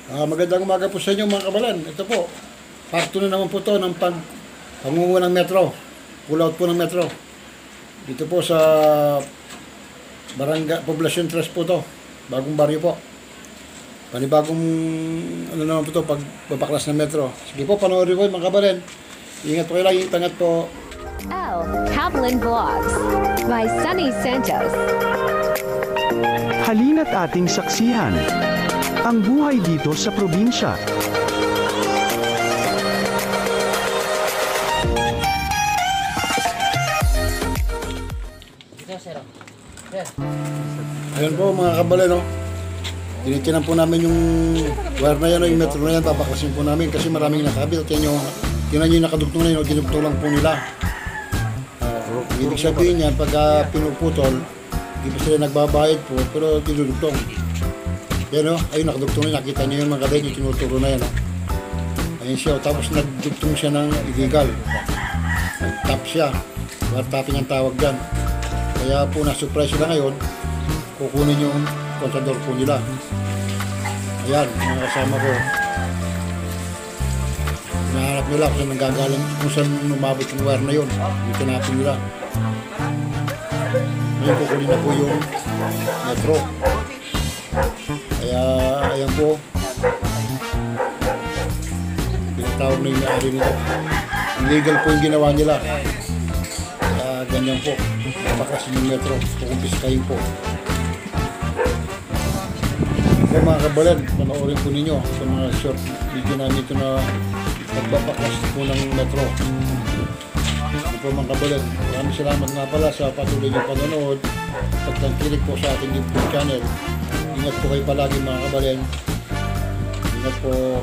Magandang umaga po sa inyo mga kabalan. Ito po, part 2 na naman po to ng pangunguha ng metro. Pull out po ng metro. Dito po sa Barangay Poblacion 3 po to. Bagong baryo po. Panibagong ano naman po to, pagbabaklas ng metro. Sige po, panoorin ko mga kabalan. Ingat po kayo lagi, ingat po. Kaplan Vlogs by Sunny Santos. Halina't ating saksihan ang buhay dito sa probinsya. Ayan po mga kabale, no? Tinitinan po namin yung wire na yan, yung metro na yan, papaklasin po namin kasi maraming nakabit. At yan yung, tinan nyo yung nakadugtong na yun, dinugtong lang po nila. Ibig sabihin yan, pagka pinuputol, hindi pa sila nagbabayad po, pero dinudugtong. Yan o, ayun nakadugtong na, nakita nyo yung mga kabale, yung tinuturo na yan. Ayun siya, tapos nagdugtong siya ng illegal. Nag-tap siya, tapping ang tawag dyan. Kaya po na-surprise sila ngayon, kukunin yung kontador po nila. Ayan, mga kasama ko. Nahanap nila kung saan nanggagaling, kung saan umabot yung wire na yun. Yung tinapin nila. Ngayon kukunin na po yung metro. Kaya, ayan po. Pinatawag na yung may-ari nito. Illegal po yung ginawa nila. Kaya ganyan po. Napakasin yung metro. Kukumpiskahin po. Kaya mga kabalan, panoorin po ninyo sa mga short video namin ito na pagbabakas po ng metro. Ito po mga kabalan, maraming salamat nga pala sa patuloy ng panonood. Pagtangkilik po sa ating YouTube channel. Ingat po kayo palagi mga kabalan. Ingat po.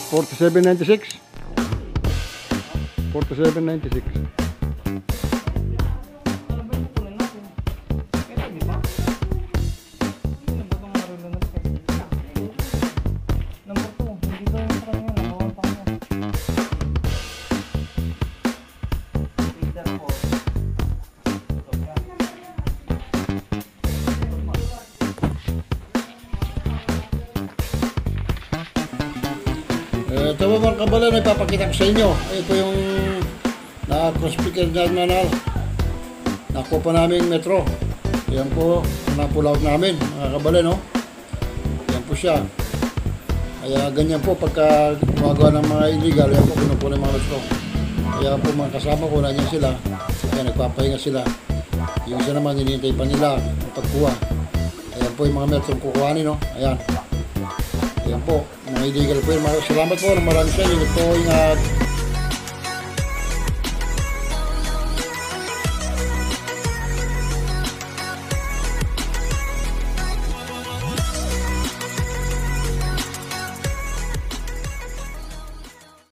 $47.96 $47.96. Ito po mga kabalan, ay papakita ko sa inyo. Ito yung na-cross-speaker na nakuha pa namin metro. Yan po, na-pull out namin mga kabalan, no? Yan po siya. Kaya ganyan po pagka gumagawa ng mga illegal, yan po kinukuha ng mga metro. Kaya po mga kasama ko, nandiyan sila. Kaya nagpapahinga sila. Yung isa naman, hinihintay pa nila ang pagkuha. Ayan po yung mga metro kukuhanin, no? Ayan. Ayan po, mga illegal po yun. Salamat po, maraming sa inyo. Ito, ingat.